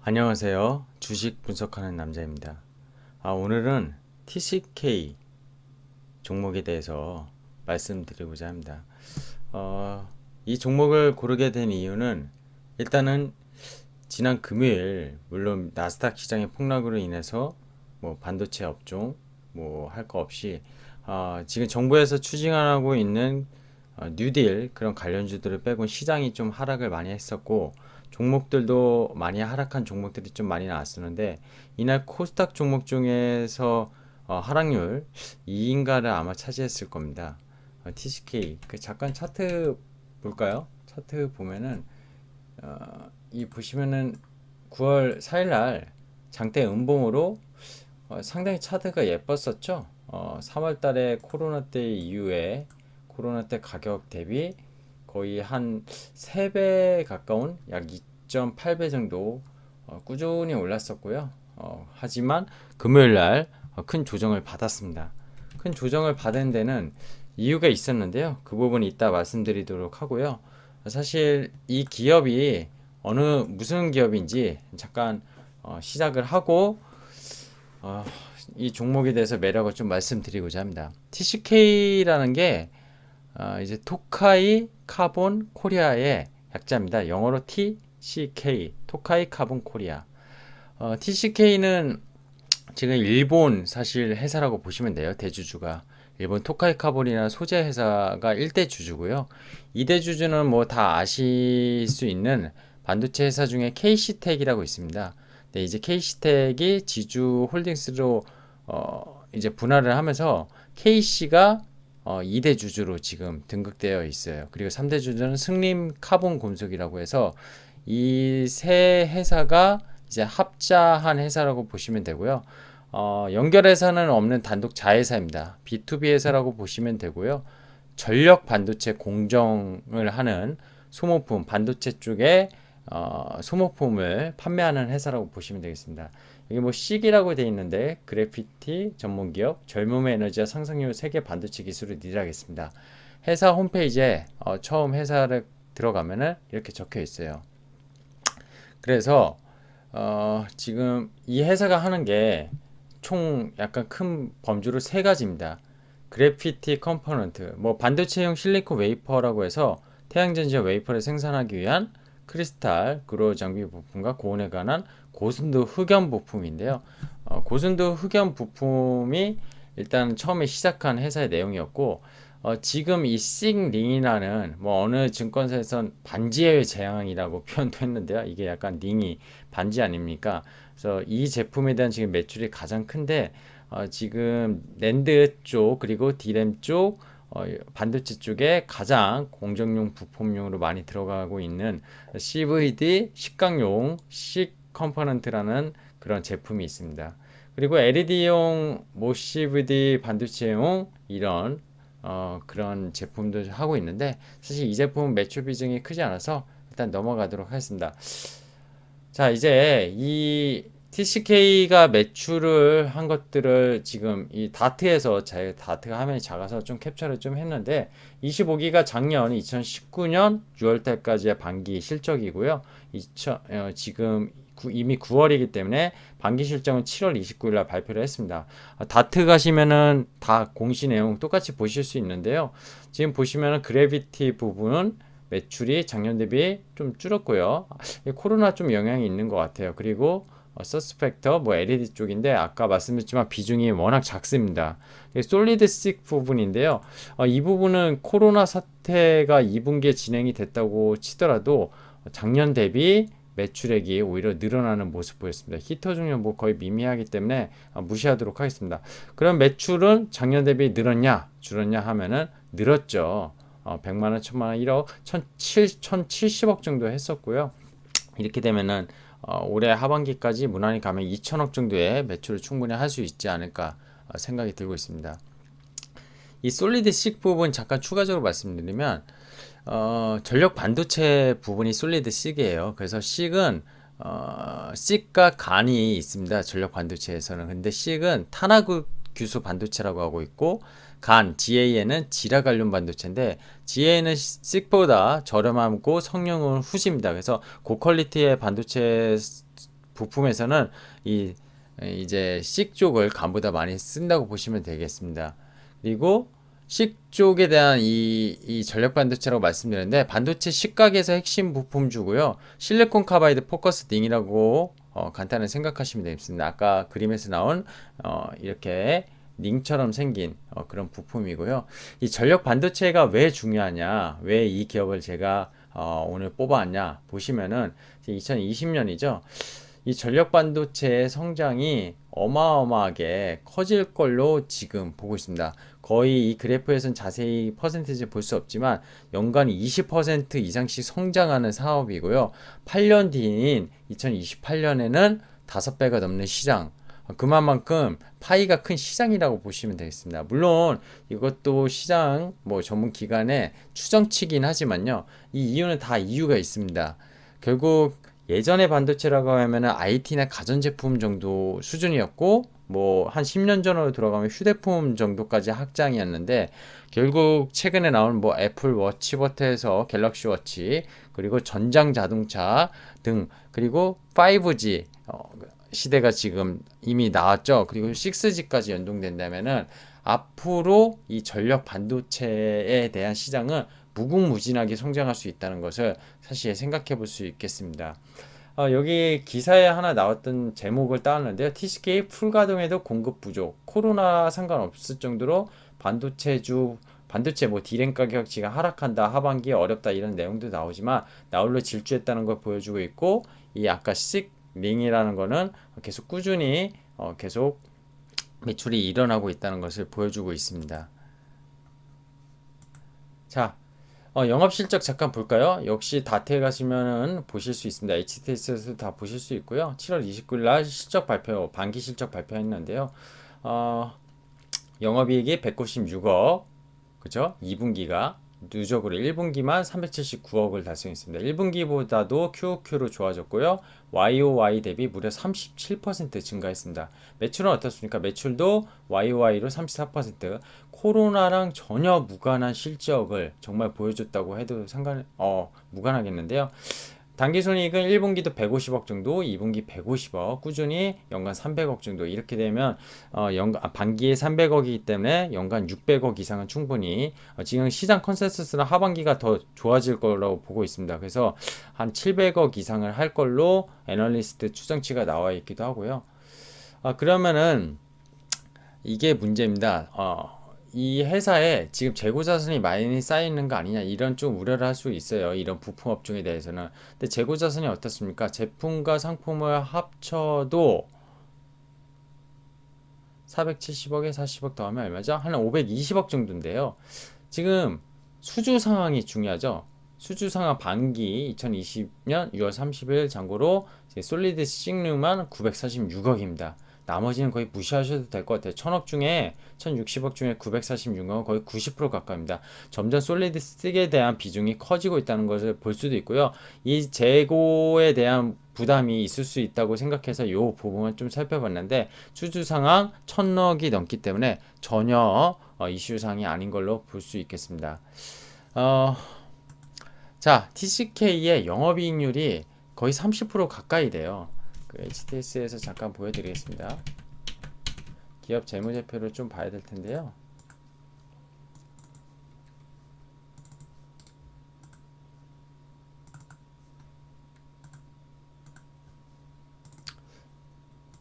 안녕하세요. 주식 분석하는 남자입니다. 오늘은 TCK 종목에 대해서 말씀드리고자 합니다. 이 종목을 고르게 된 이유는 일단은 지난 금요일 물론 나스닥 시장의 폭락으로 인해서 뭐 반도체 업종 뭐 할 거 없이 지금 정부에서 추진하고 있는 뉴딜 그런 관련주들을 빼고 시장이 좀 하락을 많이 했었고 종목들도 많이 하락한 종목들이 좀 많이 나왔었는데 이날 코스닥 종목 중에서 하락률 2인가를 아마 차지했을 겁니다. TCK 잠깐 차트 볼까요? 차트 보면은 이 보시면은 9월 4일 날 장대 음봉으로 상당히 차트가 예뻤었죠. 3월 달에 코로나 때 이후에 코로나 때 가격 대비 거의 한 3배 가까운 약 2.8배 정도 꾸준히 올랐었고요. 하지만 금요일 날 큰 조정을 받았습니다. 큰 조정을 받은 데는 이유가 있었는데요. 그 부분 이따 말씀드리도록 하고요. 사실 이 기업이 무슨 기업인지 잠깐 시작을 하고 어, 이 종목에 대해서 매력을 좀 말씀드리고자 합니다. TCK라는 게 이제 토카이 카본 코리아의 약자입니다. 영어로 TCK, 토카이 카본 코리아. TCK는 지금 일본 사실 회사라고 보시면 돼요. 대주주가. 일본 토카이 카본이나 소재 회사가 1대 주주고요. 2대 주주는 뭐 다 아실 수 있는 반도체 회사 중에 KC텍이라고 있습니다. 네, 이제 KC텍이 지주 홀딩스로 이제 분할을 하면서 KC가 2대 주주로 지금 등극되어 있어요. 그리고 3대 주주는 승림 카본 금속이라고 해서 이 세 회사가 이제 합자한 회사라고 보시면 되고요. 연결회사는 없는 단독 자회사입니다. B2B 회사라고 보시면 되고요. 전력 반도체 공정을 하는 소모품, 반도체 쪽에 소모품을 판매하는 회사라고 보시면 되겠습니다. 이게 뭐 CIG이라고 되어 있는데 그래피티 전문기업, 젊음의 에너지와 상상력 세계 반도체 기술을 리드하겠습니다. 회사 홈페이지에 처음 회사를 들어가면은 이렇게 적혀 있어요. 그래서 지금 이 회사가 하는 게 총 약간 큰 범주로 세 가지입니다. 그래피티 컴포넌트, 뭐 반도체용 실리콘 웨이퍼라고 해서 태양전지와 웨이퍼를 생산하기 위한 크리스탈, 그로 장비 부품과 고온에 관한 고순도 흑연 부품인데요. 고순도 흑연 부품이 일단 처음에 시작한 회사의 내용이었고, 지금 이 싱링이라는 뭐 어느 증권사에선 반지의 제왕이라고 표현도 했는데요. 이게 약간 링이 반지 아닙니까? 그래서 이 제품에 대한 지금 매출이 가장 큰데 지금 낸드 쪽 그리고 디램 쪽 반도체 쪽에 가장 공정용 부품용으로 많이 들어가고 있는 CVD 식각용 식 컴포넌트라는 그런 제품이 있습니다. 그리고 LED용 모CVD 반도체용 이런 그런 제품도 하고 있는데 사실 이 제품은 매출 비중이 크지 않아서 일단 넘어가도록 하겠습니다. 자, 이제 이 TCK가 매출을 한 것들을 지금 이 다트에서 다트가 화면이 작아서 좀 캡처를 좀 했는데 25기가 작년 2019년 6월 달까지의 반기 실적이고요. 지금 이미 9월이기 때문에 반기 실적은 7월 29일 날 발표를 했습니다. 다트 가시면은 다 공시 내용 똑같이 보실 수 있는데요. 지금 보시면은 그래비티 부분은 매출이 작년 대비 좀 줄었고요. 코로나 좀 영향이 있는 것 같아요. 그리고 서스펙터 뭐 LED 쪽인데 아까 말씀드렸지만 비중이 워낙 작습니다. 솔리드 식 부분인데요. 이 부분은 코로나 사태가 2분기에 진행이 됐다고 치더라도 작년 대비 매출액이 오히려 늘어나는 모습 보였습니다. 히터 중에 뭐 거의 미미하기 때문에 무시하도록 하겠습니다. 그럼 매출은 작년 대비 늘었냐 줄었냐 하면은 늘었죠. 100만원, 1000만원, 1억, 1070억 정도 했었고요. 이렇게 되면은 올해 하반기까지 무난히 가면 2000억 정도의 매출을 충분히 할 수 있지 않을까 생각이 들고 있습니다. 이 솔리드 식 부분 잠깐 추가적으로 말씀드리면 전력 반도체 부분이 솔리드 식이에요. 그래서 식은 식과 간이 있습니다. 전력 반도체에서는. 근데 식은 탄화구 규수 반도체라고 하고 있고 GAN은 지라갈륨 반도체인데 GAN은 식보다 저렴하고 성능은 후지입니다. 그래서 고퀄리티의 반도체 부품에서는 이제 C 쪽을 간보다 많이 쓴다고 보시면 되겠습니다. 그리고 C 쪽에 대한 이 전력 반도체라고 말씀드렸는데 반도체 식각에서 핵심 부품주고요. 실리콘 카바이드 포커스 링이라고 간단히 생각하시면 되겠습니다. 아까 그림에서 나온 이렇게 링처럼 생긴 그런 부품이고요. 이 전력 반도체가 왜 중요하냐, 왜 이 기업을 제가 오늘 뽑아왔냐 보시면은 2020년이죠. 이 전력 반도체의 성장이 어마어마하게 커질 걸로 지금 보고 있습니다. 거의 이 그래프에서는 자세히 퍼센티지 볼 수 없지만 연간 20% 이상씩 성장하는 사업이고요. 8년 뒤인 2028년에는 5배가 넘는 시장, 그만큼 파이가 큰 시장이라고 보시면 되겠습니다. 물론 이것도 시장 뭐 전문 기관의 추정치긴 하지만요. 이 이유는 다 이유가 있습니다. 결국 예전의 반도체라고 하면은 IT나 가전제품 정도 수준이었고 뭐 한 10년 전으로 돌아가면 휴대폰 정도까지 확장이었는데 결국 최근에 나온 뭐 애플 워치부터 해서 갤럭시 워치 그리고 전장 자동차 등 그리고 5G 시대가 지금 이미 나왔죠. 그리고 6G까지 연동된다면은 앞으로 이 전력 반도체에 대한 시장은 무궁무진하게 성장할 수 있다는 것을 사실 생각해 볼 수 있겠습니다. 여기 기사에 하나 나왔던 제목을 따왔는데요. TCK 풀가동에도 공급 부족, 코로나 상관없을 정도로 반도체 뭐 디램 가격 지가 하락한다, 하반기에 어렵다 이런 내용도 나오지만 나홀로 질주했다는 걸 보여주고 있고 이 아까 링이라는 거는 계속 꾸준히 계속 매출이 일어나고 있다는 것을 보여주고 있습니다. 자, 영업 실적 잠깐 볼까요? 역시 다트에 가시면은 보실 수 있습니다. HTS에서 다 보실 수 있고요. 7월 29일 날 실적 발표, 반기 실적 발표했는데요. 어, 영업이익이 196억, 그죠? 2분기가 누적으로 1분기만 379억을 달성했습니다. 1분기보다도 QOQ로 좋아졌고요. YOY 대비 무려 37% 증가했습니다. 매출은 어떻습니까? 매출도 YOY로 34%, 코로나랑 전혀 무관한 실적을 정말 보여줬다고 해도 무관하겠는데요. 당기순이익은 1분기도 150억 정도, 2분기 150억, 꾸준히 연간 300억 정도 이렇게 되면 반기에 300억이기 때문에 연간 600억 이상은 충분히 지금 시장 컨센서스는 하반기가 더 좋아질 거라고 보고 있습니다. 그래서 한 700억 이상을 할 걸로 애널리스트 추정치가 나와 있기도 하고요. 그러면은 이게 문제입니다. 이 회사에 지금 재고 자산이 많이 쌓여 있는 거 아니냐 이런 좀 우려를 할 수 있어요. 이런 부품 업종에 대해서는. 근데 재고 자산이 어떻습니까? 제품과 상품을 합쳐도 470억에 40억 더하면 얼마죠? 한 520억 정도인데요. 지금 수주 상황이 중요하죠. 수주 상황 반기 2020년 6월 30일 잔고로 솔리드 싱류만 946억입니다. 나머지는 거의 무시하셔도 될 것 같아요. 1000억 중에 1060억 중에 946억은 거의 90% 가까입니다. 점점 솔리드 스틱에 대한 비중이 커지고 있다는 것을 볼 수도 있고요. 이 재고에 대한 부담이 있을 수 있다고 생각해서 이 부분을 좀 살펴봤는데 수주 상황 1000억이 넘기 때문에 전혀 이슈 사항이 아닌 걸로 볼 수 있겠습니다. 어, 자, TCK의 영업이익률이 거의 30% 가까이 돼요. 그 HTS에서 잠깐 보여드리겠습니다. 기업 재무제표를 좀 봐야 될 텐데요.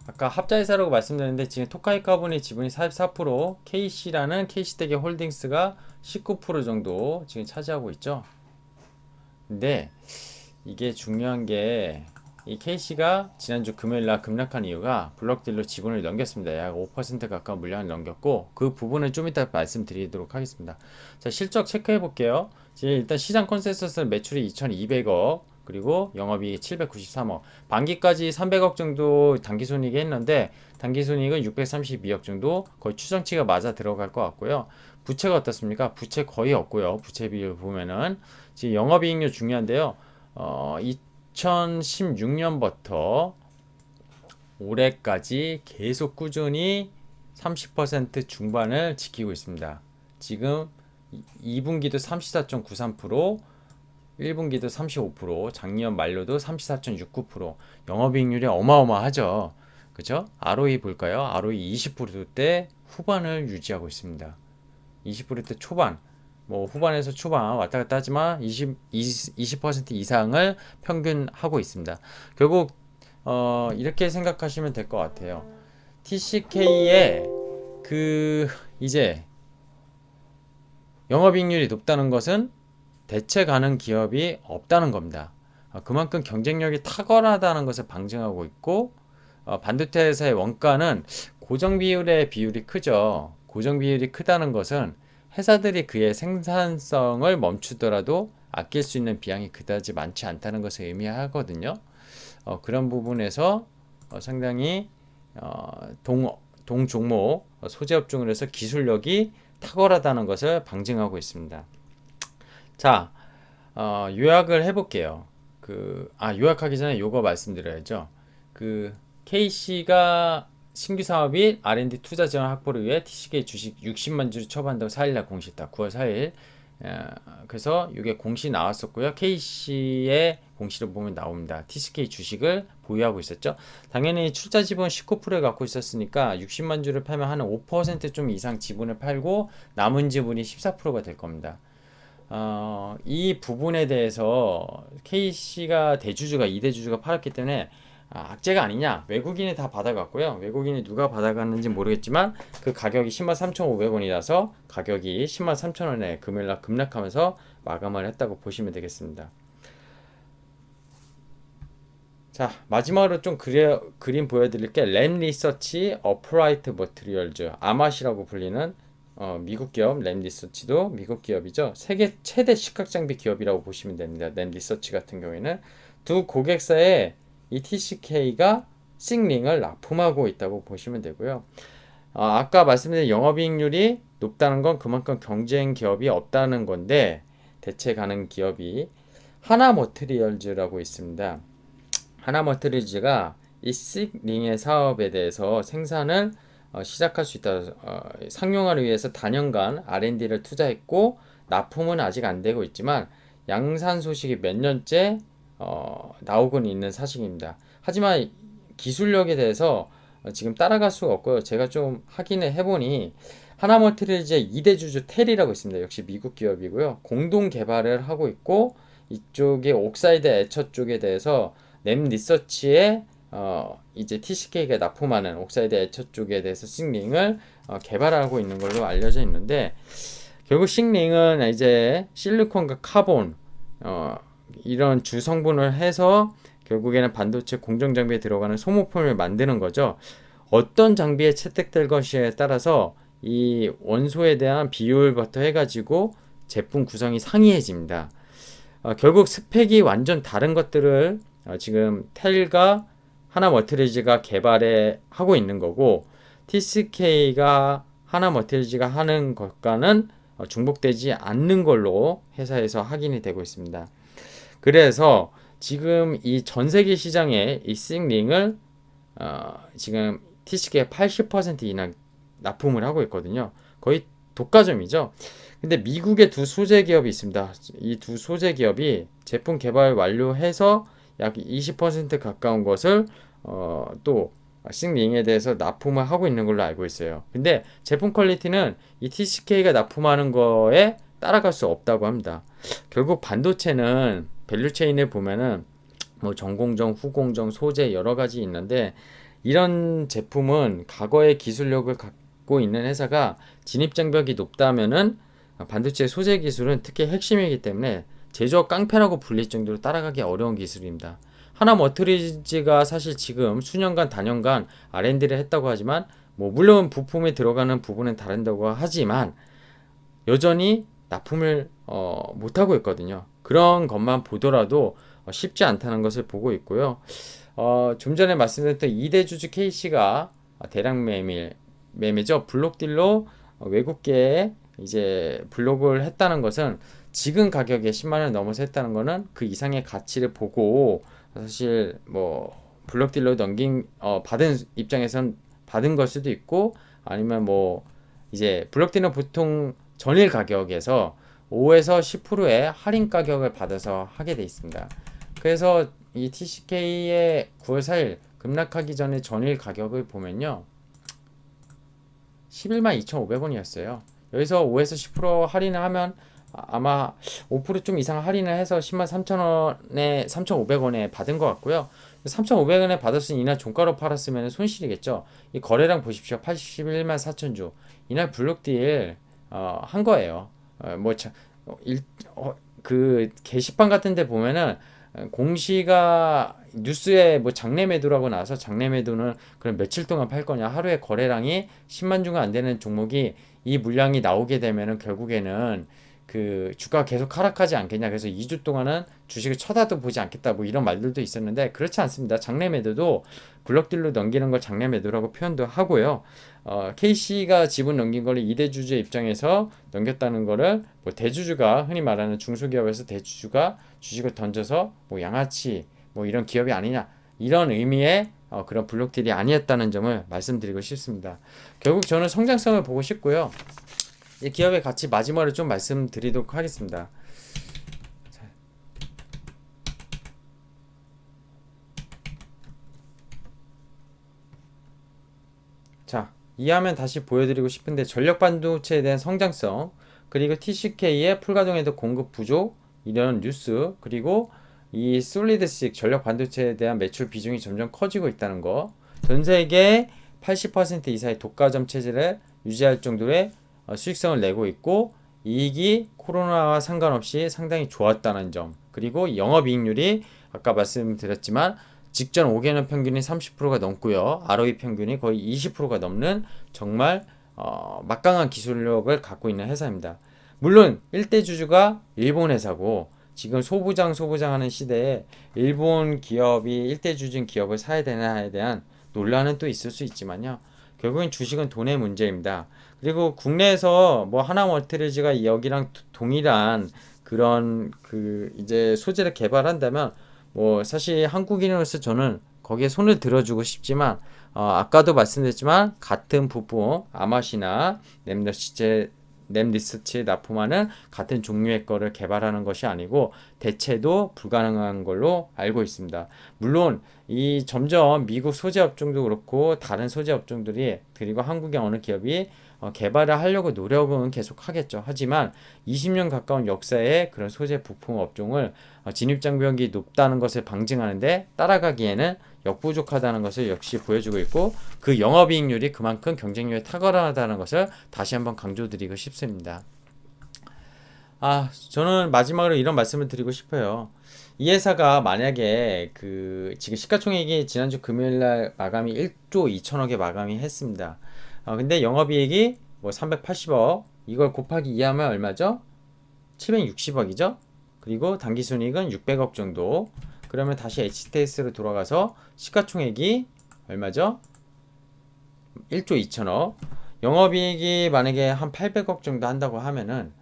아까 합자회사라고 말씀드렸는데 지금 토카이 가분이 지분이 44%, KC라는 KC대기 홀딩스가 19% 정도 지금 차지하고 있죠. 근데 이게 중요한 게 이 KC가 지난주 금요일날 급락한 이유가 블록딜로 지분을 넘겼습니다. 약 5% 가까운 물량을 넘겼고 그 부분은 좀 이따 말씀드리도록 하겠습니다. 자, 실적 체크해 볼게요. 일단 시장 컨센서스는 매출이 2200억 그리고 영업이익이 793억 반기까지 300억 정도 당기순이익이 했는데 당기순이익은 632억 정도 거의 추정치가 맞아 들어갈 것 같고요. 부채가 어떻습니까? 부채 거의 없고요. 부채 비율 보면은 지금 영업이익률 중요한데요. 2016년부터 올해까지 계속 꾸준히 30% 중반을 지키고 있습니다. 지금 2분기도 34.93%, 1분기도 35%, 작년 말로도 34.69%, 영업이익률이 어마어마하죠. 그죠? ROE 볼까요? ROE 20%대 후반을 유지하고 있습니다. 20%대 초반, 뭐 후반에서 초반 왔다 갔다 하지만 20% 이상을 평균 하고 있습니다. 결국 이렇게 생각하시면 될 것 같아요. TCK의 그 이제 영업이익률이 높다는 것은 대체 가능 기업이 없다는 겁니다. 그만큼 경쟁력이 탁월하다는 것을 방증하고 있고, 반도체 회사의 원가는 고정 비율의 비율이 크죠. 고정 비율이 크다는 것은 회사들이 그의 생산성을 멈추더라도 아낄 수 있는 비용이 그다지 많지 않다는 것을 의미하거든요. 그런 부분에서 상당히 동 종목 소재 업종을 해서 기술력이 탁월하다는 것을 방증하고 있습니다. 자, 요약을 해볼게요. 요약하기 전에 요거 말씀드려야죠. KC가 신규 사업이 R&D 투자 지원 확보를 위해 TCK 주식 60만 주를 처분한다고 4일날 공시했다. 9월 4일. 그래서 이게 공시 나왔었고요. KC의 공시를 보면 나옵니다. TCK 주식을 보유하고 있었죠. 당연히 출자 지분 19%를 갖고 있었으니까 60만 주를 팔면 한 5%좀 이상 지분을 팔고 남은 지분이 14%가 될 겁니다. 이 부분에 대해서 KC가 대주주가 2대주주가 팔았기 때문에 악재가 아니냐, 외국인이 다 받아갔고요. 외국인이 누가 받아갔는지 모르겠지만 그 가격이 10만 3,500원이라서 가격이 10만 3,000원에 금요일날 급락하면서 마감을 했다고 보시면 되겠습니다. 자, 마지막으로 좀 그림 보여드릴게. 램 리서치 어프라이트 머티리얼즈, 아맛이라고 불리는 미국 기업. 램 리서치도 미국 기업이죠. 세계 최대 식각장비 기업이라고 보시면 됩니다. 램 리서치 같은 경우에는 두 고객사에 이 TCK가 싱링을 납품하고 있다고 보시면 되고요. 아까 말씀드린 영업이익률이 높다는 건 그만큼 경쟁 기업이 없다는 건데, 대체 가능 기업이 하나머티리얼즈라고 있습니다. 하나머티리얼즈가 이 싱링의 사업에 대해서 생산을 시작할 수 있다. 상용화를 위해서 단연간 R&D를 투자했고 납품은 아직 안 되고 있지만 양산 소식이 몇 년째 나오고는 있는 사실입니다. 하지만 기술력에 대해서 지금 따라갈 수가 없고요. 제가 좀 확인을 해보니 하나머티리얼즈의 2대 주주 텔이라고 있습니다. 역시 미국 기업이고요. 공동 개발을 하고 있고, 이쪽에 옥사이드 애처 쪽에 대해서 램 리서치에 이제 TCK가 납품하는 옥사이드 애처 쪽에 대해서 싱링을 개발하고 있는 걸로 알려져 있는데, 결국 싱링은 이제 실리콘과 카본 이런 주 성분을 해서 결국에는 반도체 공정 장비에 들어가는 소모품을 만드는 거죠. 어떤 장비에 채택될 것에 따라서 이 원소에 대한 비율부터 해가지고 제품 구성이 상이해집니다. 결국 스펙이 완전 다른 것들을 지금 텔과 하나머티리얼즈가 개발해 하고 있는 거고, TCK가 하나머티리얼즈가 하는 것과는 중복되지 않는 걸로 회사에서 확인이 되고 있습니다. 그래서 지금 이 전 세계 시장에 이 싱링을 지금 TCK가 80% 이상 납품을 하고 있거든요. 거의 독과점이죠. 근데 미국의 두 소재 기업이 있습니다. 이 두 소재 기업이 제품 개발 완료해서 약 20% 가까운 것을 또 싱링에 대해서 납품을 하고 있는 걸로 알고 있어요. 근데 제품 퀄리티는 이 TCK가 납품하는 거에 따라갈 수 없다고 합니다. 결국 반도체는 밸류체인을 보면은 뭐 전공정, 후공정, 소재 여러 가지 있는데, 이런 제품은 과거의 기술력을 갖고 있는 회사가 진입 장벽이 높다면은 반도체 소재 기술은 특히 핵심이기 때문에 제조업 깡패라고 불릴 정도로 따라가기 어려운 기술입니다. 하나머티리얼즈가 사실 지금 수년간 단연간 R&D를 했다고 하지만, 뭐 물론 부품에 들어가는 부분은 다른다고 하지만 여전히 납품을 못하고 있거든요. 그런 것만 보더라도 쉽지 않다는 것을 보고 있고요. 좀 전에 말씀드렸던 2대 주주 KC가 대량 매매죠. 블록딜로 외국계에 이제 블록을 했다는 것은 지금 가격에 10만 원을 넘어서 했다는 것은 그 이상의 가치를 보고, 사실 뭐 블록딜로 받은 입장에선 받은 걸 수도 있고, 아니면 뭐 이제 블록딜은 보통 전일 가격에서 5에서 10%의 할인 가격을 받아서 하게 돼 있습니다. 그래서 이 TCK의 9월 4일 급락하기 전에 전일 가격을 보면요, 11만 2,500원이었어요. 여기서 5에서 10% 할인을 하면 아마 5%좀 이상 할인을 해서 10만 3천원에 3,500원에 받은 것 같고요. 3,500원에 받았으니 이날 종가로 팔았으면 손실이겠죠. 이 거래량 보십시오. 81만 4천 주. 이날 블록딜 한 거예요. 뭐 그 게시판 같은 데 보면은 공시가 뉴스에 뭐 장내 매도라고 나와서 장내 매도는 그럼 며칠 동안 팔 거냐, 하루에 거래량이 10만 주가 안 되는 종목이 이 물량이 나오게 되면은 결국에는 그 주가가 계속 하락하지 않겠냐, 그래서 2주 동안은 주식을 쳐다도 보지 않겠다, 뭐 이런 말들도 있었는데 그렇지 않습니다. 장내 매도도 블록딜로 넘기는 걸 장내 매도라고 표현도 하고요. KC가 지분 넘긴 거를 2대 주주의 입장에서 넘겼다는 거를 뭐 대주주가, 흔히 말하는 중소기업에서 대주주가 주식을 던져서 뭐 양아치 뭐 이런 기업이 아니냐, 이런 의미의 그런 블록딜이 아니었다는 점을 말씀드리고 싶습니다. 결국 저는 성장성을 보고 싶고요. 이 기업의 가치 마지막으로 좀 말씀드리도록 하겠습니다. 자, 이해하면 다시 보여드리고 싶은데, 전력 반도체에 대한 성장성, 그리고 TCK의 풀가동에도 공급 부족, 이런 뉴스, 그리고 이 솔리드식 전력 반도체에 대한 매출 비중이 점점 커지고 있다는 거, 전 세계 80% 이상의 독과점 체제를 유지할 정도의 수익성을 내고 있고, 이익이 코로나와 상관없이 상당히 좋았다는 점, 그리고 영업이익률이 아까 말씀드렸지만 직전 5개년 평균이 30%가 넘고요. ROE 평균이 거의 20%가 넘는 정말 막강한 기술력을 갖고 있는 회사입니다. 물론 1대 주주가 일본 회사고, 지금 소부장 하는 시대에 일본 기업이 1대 주주인 기업을 사야 되나에 대한 논란은 또 있을 수 있지만요. 결국엔 주식은 돈의 문제입니다. 그리고 국내에서 뭐 하나머트리즈가 여기랑 동일한 그런 그 이제 소재를 개발한다면 뭐 사실 한국인으로서 저는 거기에 손을 들어주고 싶지만, 아까도 말씀드렸지만 같은 부품 아마시나 nem리서치에 납품하는 같은 종류의 거를 개발하는 것이 아니고 대체도 불가능한 걸로 알고 있습니다. 물론 이 점점 미국 소재 업종도 그렇고 다른 소재 업종들이, 그리고 한국의 어느 기업이 개발을 하려고 노력은 계속 하겠죠. 하지만 20년 가까운 역사의 그런 소재 부품 업종을 진입장벽이 높다는 것을 방증하는데 따라가기에는 역부족하다는 것을 역시 보여주고 있고, 그 영업이익률이 그만큼 경쟁력이 탁월하다는 것을 다시 한번 강조드리고 싶습니다. 저는 마지막으로 이런 말씀을 드리고 싶어요. 이 회사가 만약에 그 지금 시가총액이 지난주 금요일날 마감이 1조 2천억에 마감이 했습니다. 근데 영업이익이 뭐 380억, 이걸 곱하기 2하면 얼마죠? 760억이죠? 그리고 당기순이익은 600억 정도. 그러면 다시 HTS로 돌아가서 시가총액이 얼마죠? 1조 2천억. 영업이익이 만약에 한 800억 정도 한다고 하면은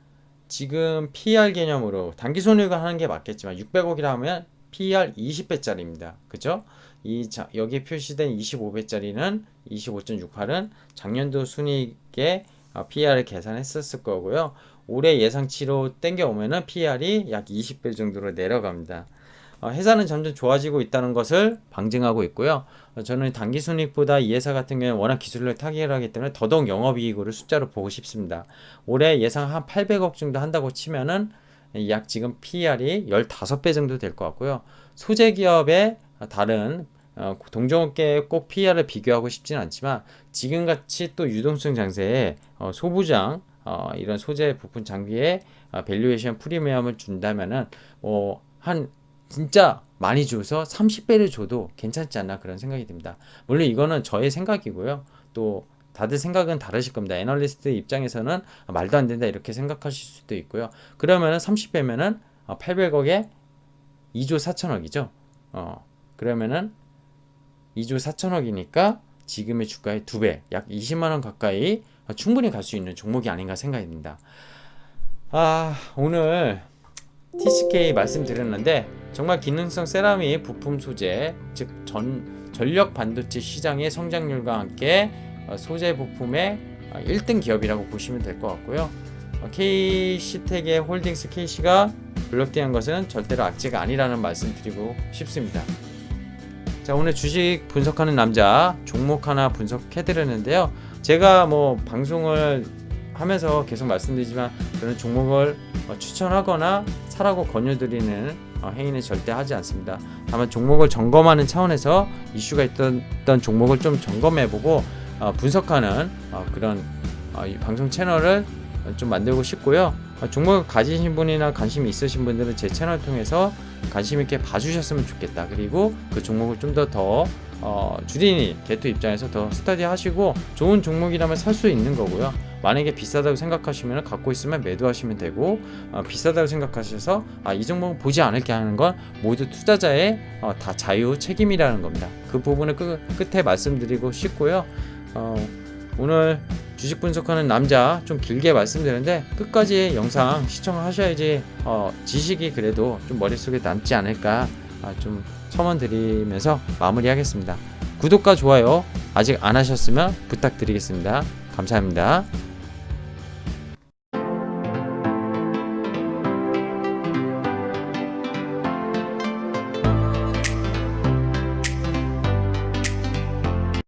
지금 PER 개념으로 당기순이익을 하는 게 맞겠지만 600억이라 하면 PER 20배짜리입니다. 그죠? 여기에 표시된 25배짜리는 25.68은 작년도 순이익의 PER을 계산했었을 거고요. 올해 예상치로 땡겨오면은 PER이 약 20배 정도로 내려갑니다. 회사는 점점 좋아지고 있다는 것을 방증하고 있고요. 저는 당기순이익보다 이 회사 같은 경우는 워낙 기술력 탁월하기 때문에 더더욱 영업이익을 숫자로 보고 싶습니다. 올해 예상 한 800억 정도 한다고 치면은 약 지금 PER이 15배 정도 될 것 같고요. 소재 기업의 다른 동종업계에 꼭 PER을 비교하고 싶지는 않지만 지금같이 또 유동성 장세에 소부장 이런 소재 부품 장비에 밸류에이션 프리미엄을 준다면은 한 진짜 많이 줘서 30배를 줘도 괜찮지 않나, 그런 생각이 듭니다. 물론 이거는 저의 생각이고요. 또 다들 생각은 다르실 겁니다. 애널리스트 입장에서는 말도 안 된다 이렇게 생각하실 수도 있고요. 그러면은 30배면은 800억에 2조 4천억이죠. 그러면은 2조 4천억이니까 지금의 주가의 2배, 약 20만원 가까이 충분히 갈 수 있는 종목이 아닌가 생각이 듭니다. 오늘 TCK 말씀드렸는데 정말 기능성 세라믹 부품 소재, 즉 전력 반도체 시장의 성장률과 함께 소재 부품의 1등 기업이라고 보시면 될 것 같고요. KC텍의 홀딩스 KC가 블록되는 것은 절대로 악재가 아니라는 말씀 드리고 싶습니다. 자, 오늘 주식 분석하는 남자 종목 하나 분석해드렸는데요. 제가 뭐 방송을 하면서 계속 말씀드리지만 저는 종목을 추천하거나 사라고 권유드리는 행위는 절대 하지 않습니다. 다만 종목을 점검하는 차원에서 이슈가 있던 종목을 좀 점검해보고 분석하는 그런 방송 채널을 좀 만들고 싶고요. 종목을 가지신 분이나 관심이 있으신 분들은 제 채널을 통해서 관심 있게 봐주셨으면 좋겠다. 그리고 그 종목을 좀 더 주린이 개토 입장에서 더 스터디 하시고 좋은 종목이라면 살 수 있는 거고요. 만약에 비싸다고 생각하시면 갖고 있으면 매도하시면 되고, 비싸다고 생각하셔서 이 종목은 보지 않을게 하는 건 모두 투자자의 다 자유 책임이라는 겁니다. 그 부분을 끝에 말씀드리고 싶고요. 오늘 주식 분석하는 남자 좀 길게 말씀드렸는데 끝까지 영상 시청하셔야지 지식이 그래도 좀 머릿속에 남지 않을까 좀 첨언드리면서 마무리하겠습니다. 구독과 좋아요 아직 안 하셨으면 부탁드리겠습니다. 감사합니다.